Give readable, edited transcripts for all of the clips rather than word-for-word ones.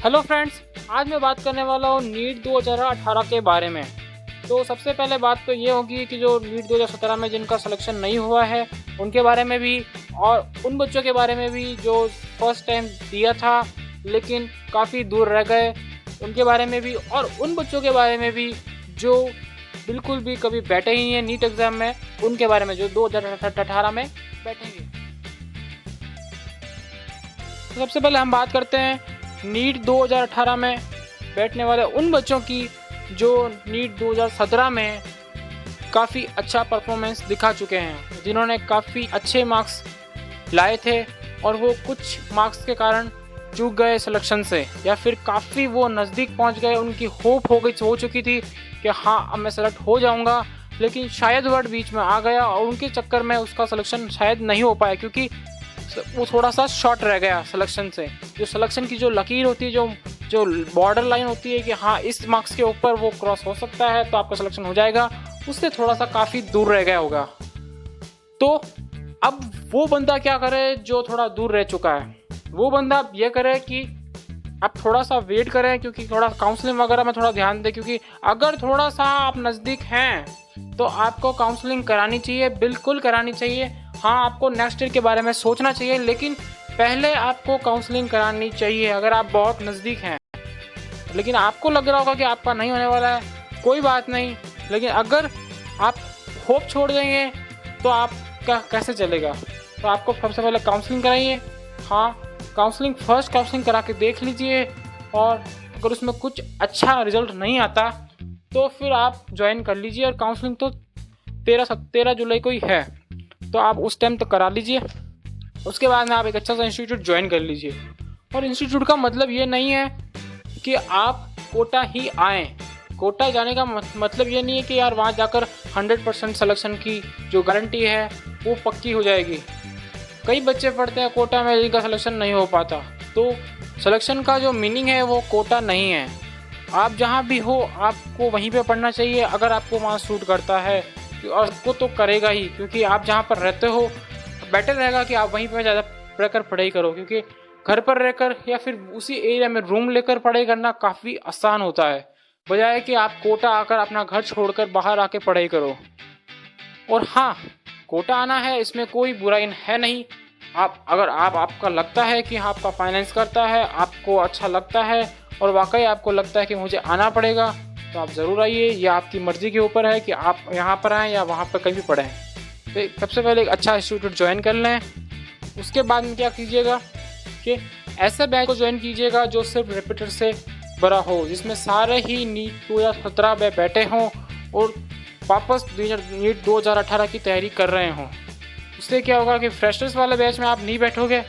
Hello friends, आज मैं बात करने वाला हूँ नीट 2018 के बारे में। तो सबसे पहले बात तो ये होगी कि जो नीट 2017 में जिनका सिलेक्शन नहीं हुआ है उनके बारे में भी, और उन बच्चों के बारे में भी जो फर्स्ट टाइम दिया था लेकिन काफ़ी दूर रह गए उनके बारे में भी, और उन बच्चों के बारे में भी जो बिल्कुल भी कभी बैठे ही हैं नीट एग्ज़ाम में, उनके बारे में जो 2018 में बैठेंगे। तो सबसे पहले हम बात करते हैं नीट 2018 में बैठने वाले उन बच्चों की जो नीट 2017 में काफ़ी अच्छा परफॉर्मेंस दिखा चुके हैं, जिन्होंने काफ़ी अच्छे मार्क्स लाए थे और वो कुछ मार्क्स के कारण चूक गए सिलेक्शन से, या फिर काफ़ी वो नज़दीक पहुंच गए, उनकी होप हो चुकी थी कि हाँ अब मैं सेलेक्ट हो जाऊंगा, लेकिन शायद वर्ड बीच में आ गया और उनके चक्कर में उसका सिलेक्शन शायद नहीं हो पाया, क्योंकि वो थोड़ा सा शॉर्ट रह गया सिलेक्शन से। जो सिलेक्शन की जो लकीर होती है, जो बॉर्डर लाइन होती है कि हाँ इस मार्क्स के ऊपर वो क्रॉस हो सकता है तो आपका सिलेक्शन हो जाएगा, उससे थोड़ा सा काफ़ी दूर रह गया होगा। तो अब वो बंदा क्या करे जो थोड़ा दूर रह चुका है? वो बंदा ये करे कि आप थोड़ा सा वेट करें, क्योंकि थोड़ा काउंसलिंग वगैरह में थोड़ा ध्यान दें, क्योंकि अगर थोड़ा सा आप नज़दीक हैं तो आपको काउंसलिंग करानी चाहिए, बिल्कुल करानी चाहिए। हाँ, आपको नेक्स्ट ईयर के बारे में सोचना चाहिए, लेकिन पहले आपको काउंसलिंग करानी चाहिए अगर आप बहुत नज़दीक हैं। लेकिन आपको लग रहा होगा कि आपका नहीं होने वाला है, कोई बात नहीं, लेकिन अगर आप होप छोड़ देंगे तो आपका कैसे चलेगा? तो आपको सबसे पहले काउंसलिंग कराइए। हाँ, फर्स्ट काउंसलिंग करा के देख लीजिए, और अगर उसमें कुछ अच्छा रिजल्ट नहीं आता तो फिर आप ज्वाइन कर लीजिए। और काउंसलिंग तो 13 जुलाई को ही है, तो आप उस टाइम तो करा लीजिए। उसके बाद में आप एक अच्छा सा इंस्टीट्यूट ज्वाइन कर लीजिए। और इंस्टीट्यूट का मतलब ये नहीं है कि आप कोटा ही आएँ। कोटा जाने का मतलब ये नहीं है कि यार वहाँ जाकर 100% सिलेक्शन की जो गारंटी है वो पक्की हो जाएगी। कई बच्चे पढ़ते हैं कोटा में जिनका सिलेक्शन नहीं हो पाता, तो सिलेक्शन का जो मीनिंग है वो कोटा नहीं है। आप जहाँ भी हो आपको वहीं पे पढ़ना चाहिए, अगर आपको वहाँ सूट करता है, और उसको तो करेगा ही, क्योंकि आप जहाँ पर रहते हो बेटर रहेगा कि आप वहीं पर ज़्यादा रहकर पढ़ाई करो, क्योंकि घर पर रहकर या फिर उसी एरिया में रूम लेकर पढ़ाई करना काफ़ी आसान होता है, बजाय कि आप कोटा आकर अपना घर छोड़कर बाहर आके पढ़ाई करो। और हाँ, कोटा आना है, इसमें कोई बुराई है नहीं। अगर आपका लगता है कि आपका फाइनेंस करता है, आपको अच्छा लगता है और वाकई आपको लगता है कि मुझे आना पड़ेगा, तो आप ज़रूर आइए। यह आपकी मर्ज़ी के ऊपर है कि आप यहाँ पर आएँ या वहाँ पर कहीं भी पढ़ें। तो सबसे पहले एक अच्छा इंस्टीट्यूट ज्वाइन कर लें। उसके बाद में क्या कीजिएगा कि ऐसे बैच को ज्वाइन कीजिएगा जो सिर्फ रिपीटर से भरा हो, जिसमें सारे ही नीट 2017 में बैठे हों और वापस नीट 2018 की तैयारी कर रहे हों। उससे क्या होगा कि फ्रेशर्स वाले बैच में आप नहीं बैठोगे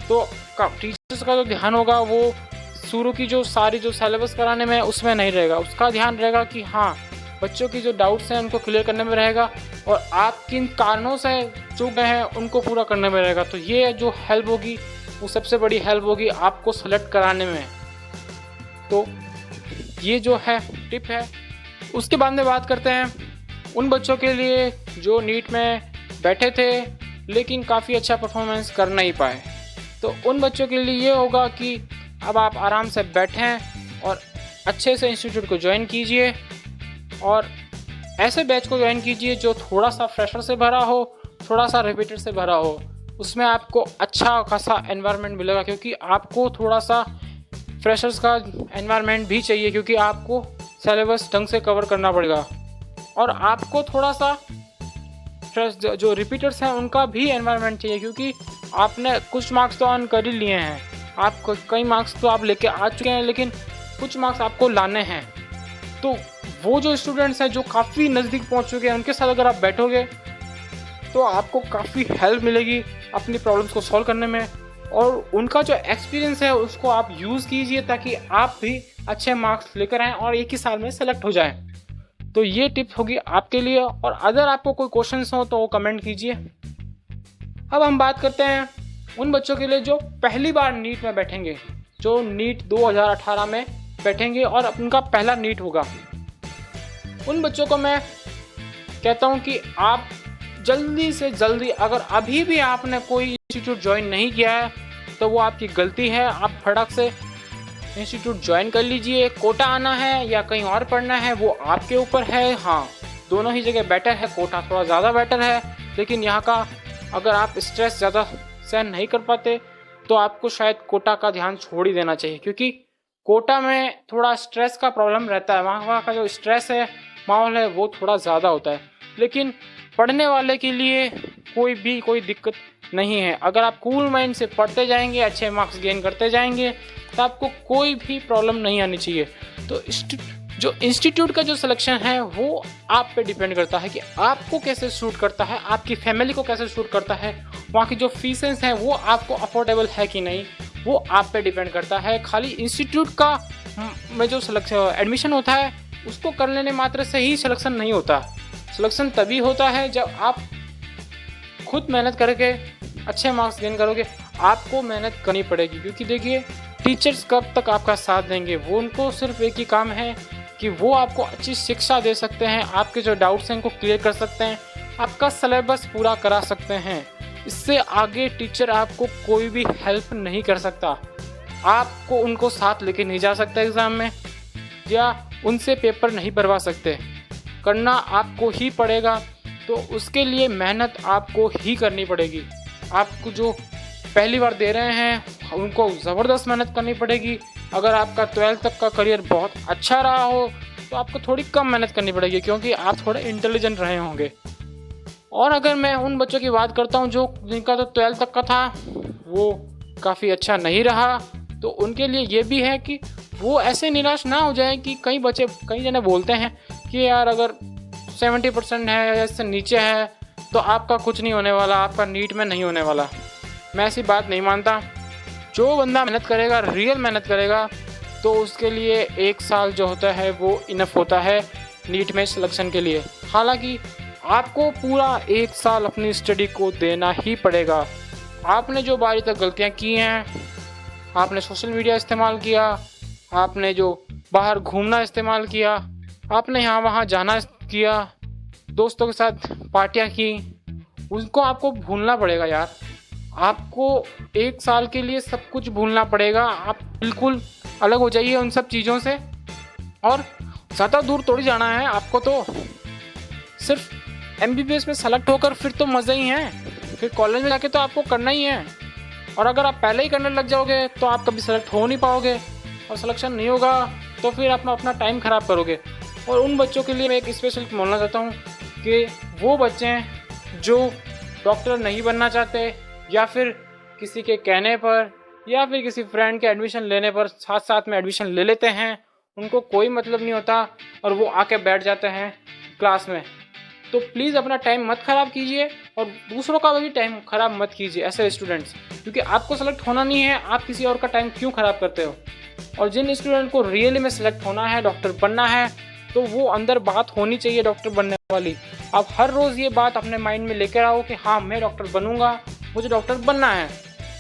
तो टीचर्स का जो ध्यान होगा वो शुरू की जो सारी जो सिलेबस कराने में उसमें नहीं रहेगा। उसका ध्यान रहेगा कि हाँ बच्चों की जो डाउट्स हैं उनको क्लियर करने में रहेगा, और आप किन कारणों से चूक गए हैं उनको पूरा करने में रहेगा। तो ये जो हेल्प होगी वो सबसे बड़ी हेल्प होगी आपको सेलेक्ट कराने में। तो ये जो है टिप है। उसके बाद में बात करते हैं उन बच्चों के लिए जो नीट में बैठे थे लेकिन काफ़ी अच्छा परफॉर्मेंस कर नहीं पाए। तो उन बच्चों के लिए ये होगा कि अब आप आराम से बैठें और अच्छे से इंस्टीट्यूट को ज्वाइन कीजिए, और ऐसे बैच को ज्वाइन कीजिए जो थोड़ा सा फ्रेशर से भरा हो, थोड़ा सा रिपीटर से भरा हो। उसमें आपको अच्छा खासा एनवायरनमेंट मिलेगा, क्योंकि आपको थोड़ा सा फ्रेशर्स का एनवायरनमेंट भी चाहिए, क्योंकि आपको सिलेबस ढंग से कवर करना पड़ेगा, और आपको थोड़ा सा फ्रेश जो रिपीटर्स हैं उनका भी एनवायरनमेंट चाहिए, क्योंकि आपने कुछ मार्क्स तो अर्न कर ही लिए हैं। आप कई मार्क्स तो आप लेके आ चुके हैं, लेकिन कुछ मार्क्स आपको लाने हैं। तो वो जो स्टूडेंट्स हैं जो काफ़ी नज़दीक पहुंच चुके हैं, उनके साथ अगर आप बैठोगे तो आपको काफ़ी हेल्प मिलेगी अपनी प्रॉब्लम्स को सॉल्व करने में, और उनका जो एक्सपीरियंस है उसको आप यूज़ कीजिए ताकि आप भी अच्छे मार्क्स लेकर आएँ और एक ही साल में सेलेक्ट हो जाएं। तो ये टिप होगी आपके लिए, और अगर आपको कोई क्वेश्चंस हो तो वो कमेंट कीजिए। अब हम बात करते हैं उन बच्चों के लिए जो पहली बार नीट में बैठेंगे, जो नीट 2018 में बैठेंगे और उनका पहला नीट होगा। उन बच्चों को मैं कहता हूँ कि आप जल्दी से जल्दी, अगर अभी भी आपने कोई इंस्टीट्यूट ज्वाइन नहीं किया है तो वो आपकी गलती है। आप फटाक से इंस्टीट्यूट ज्वाइन कर लीजिए। कोटा आना है या कहीं और पढ़ना है वो आपके ऊपर है। हाँ, दोनों ही जगह बेटर है, कोटा थोड़ा ज़्यादा बेटर है, लेकिन यहाँ का अगर आप स्ट्रेस ज़्यादा सहन नहीं कर पाते तो आपको शायद कोटा का ध्यान छोड़ ही देना चाहिए, क्योंकि कोटा में थोड़ा स्ट्रेस का प्रॉब्लम रहता है। वहाँ का जो स्ट्रेस है, माहौल है, वो थोड़ा ज़्यादा होता है। लेकिन पढ़ने वाले के लिए कोई दिक्कत नहीं है। अगर आप कूल माइंड से पढ़ते जाएंगे, अच्छे मार्क्स गेन करते जाएंगे, तो आपको कोई भी प्रॉब्लम नहीं आनी चाहिए। तो जो इंस्टीट्यूट का जो सिलेक्शन है वो आप पे डिपेंड करता है कि आपको कैसे सूट करता है, आपकी फैमिली को कैसे सूट करता है, वहाँ की जो फीसेस हैं वो आपको अफोर्डेबल है कि नहीं, वो आप पे डिपेंड करता है। खाली इंस्टीट्यूट का में जो सिलेक्शन एडमिशन होता है उसको कर लेने मात्र से ही सिलेक्शन नहीं होता। सिलेक्शन तभी होता है जब आप खुद मेहनत करके अच्छे मार्क्स गेन करोगे। आपको मेहनत करनी पड़ेगी, क्योंकि देखिए टीचर्स कब तक आपका साथ देंगे। वो उनको सिर्फ एक ही काम है कि वो आपको अच्छी शिक्षा दे सकते हैं, आपके जो डाउट्स हैं उनको क्लियर कर सकते हैं, आपका सिलेबस पूरा करा सकते हैं। इससे आगे टीचर आपको कोई भी हेल्प नहीं कर सकता। आपको उनको साथ लेके नहीं जा सकता एग्ज़ाम में, या उनसे पेपर नहीं भरवा सकते। करना आपको ही पड़ेगा। तो उसके लिए मेहनत आपको ही करनी पड़ेगी। आपको जो पहली बार दे रहे हैं उनको ज़बरदस्त मेहनत करनी पड़ेगी। अगर आपका 12th तक का करियर बहुत अच्छा रहा हो तो आपको थोड़ी कम मेहनत करनी पड़ेगी, क्योंकि आप थोड़े इंटेलिजेंट रहे होंगे। और अगर मैं उन बच्चों की बात करता हूँ जिनका तो 12th तक का था वो काफ़ी अच्छा नहीं रहा, तो उनके लिए ये भी है कि वो ऐसे निराश ना हो जाए कि कई जने बोलते हैं कि यार अगर 70% है या इससे नीचे है तो आपका कुछ नहीं होने वाला, आपका नीट में नहीं होने वाला। मैं ऐसी बात नहीं मानता। जो बंदा मेहनत करेगा, रियल मेहनत करेगा, तो उसके लिए 1 साल जो होता है वो इनफ होता है नीट में सिलेक्शन के लिए। हालांकि आपको पूरा 1 साल अपनी स्टडी को देना ही पड़ेगा। आपने जो बारी तक गलतियाँ की हैं, आपने सोशल मीडिया इस्तेमाल किया, आपने जो बाहर घूमना इस्तेमाल किया, आपने यहाँ वहाँ जाना किया, दोस्तों के साथ पार्टियाँ की, उनको आपको भूलना पड़ेगा यार। आपको 1 साल के लिए सब कुछ भूलना पड़ेगा। आप बिल्कुल अलग हो जाइए उन सब चीज़ों से, और ज़्यादा दूर थोड़ी जाना है आपको। तो सिर्फ MBBS में सेलेक्ट होकर फिर तो मज़े ही हैं, फिर कॉलेज में जाके तो आपको करना ही है। और अगर आप पहले ही करने लग जाओगे तो आप कभी सेलेक्ट हो नहीं पाओगे, और सिलेक्शन नहीं होगा तो फिर आप अपना टाइम ख़राब करोगे। और उन बच्चों के लिए मैं एक स्पेशल बोलना चाहता हूँ कि वो बच्चे हैं जो डॉक्टर नहीं बनना चाहते, या फिर किसी के कहने पर या फिर किसी फ्रेंड के एडमिशन लेने पर साथ साथ में एडमिशन ले लेते हैं, उनको कोई मतलब नहीं होता और वो आके बैठ जाते हैं क्लास में। तो प्लीज़ अपना टाइम मत ख़राब कीजिए और दूसरों का भी टाइम ख़राब मत कीजिए ऐसे स्टूडेंट्स, क्योंकि आपको सेलेक्ट होना नहीं है, आप किसी और का टाइम क्यों ख़राब करते हो। और जिन स्टूडेंट को रियली में सेलेक्ट होना है, डॉक्टर बनना है, तो वो अंदर बात होनी चाहिए डॉक्टर बनने वाली। आप हर रोज़ ये बात अपने माइंड में लेकर आओ कि हाँ मैं डॉक्टर बनूंगा, मुझे डॉक्टर बनना है।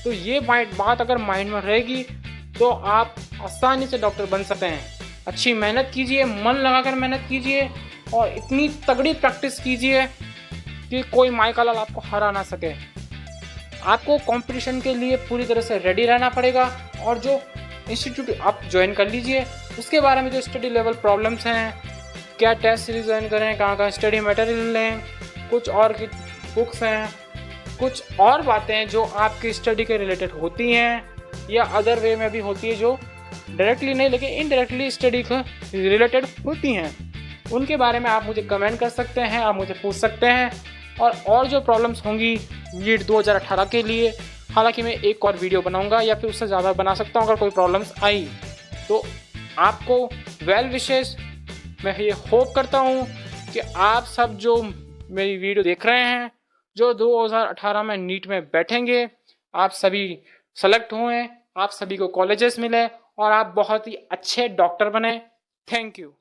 तो ये बात अगर माइंड में रहेगी तो आप आसानी से डॉक्टर बन सकते हैं। अच्छी मेहनत कीजिए, मन लगाकर मेहनत कीजिए, और इतनी तगड़ी प्रैक्टिस कीजिए कि कोई माई का लाल आपको हरा ना सके। आपको कंपटीशन के लिए पूरी तरह से रेडी रहना पड़ेगा। और जो इंस्टीट्यूट आप ज्वाइन कर लीजिए, उसके बारे में जो स्टडी लेवल प्रॉब्लम्स हैं, क्या टेस्ट सीरीज ज्वाइन करें, कहाँ का स्टडी मटेरियल लें, कुछ और की बुक्स हैं, कुछ और बातें हैं जो आपकी स्टडी के रिलेटेड होती हैं या अदर वे में भी होती है, जो डायरेक्टली नहीं लेकिन इनडायरेक्टली स्टडी के रिलेटेड होती हैं। उनके बारे में आप मुझे कमेंट कर सकते हैं, आप मुझे पूछ सकते हैं। और जो प्रॉब्लम्स होंगी नीट 2018 के लिए, हालांकि मैं एक और वीडियो बनाऊंगा या फिर उससे ज़्यादा बना सकता हूं अगर कोई प्रॉब्लम्स आई तो। आपको वेल विशेस। मैं ये होप करता हूं कि आप सब जो मेरी वीडियो देख रहे हैं, जो 2018 में नीट में बैठेंगे, आप सभी सेलेक्ट हुए, आप सभी को कॉलेजेस मिले और आप बहुत ही अच्छे डॉक्टर बने। Thank you.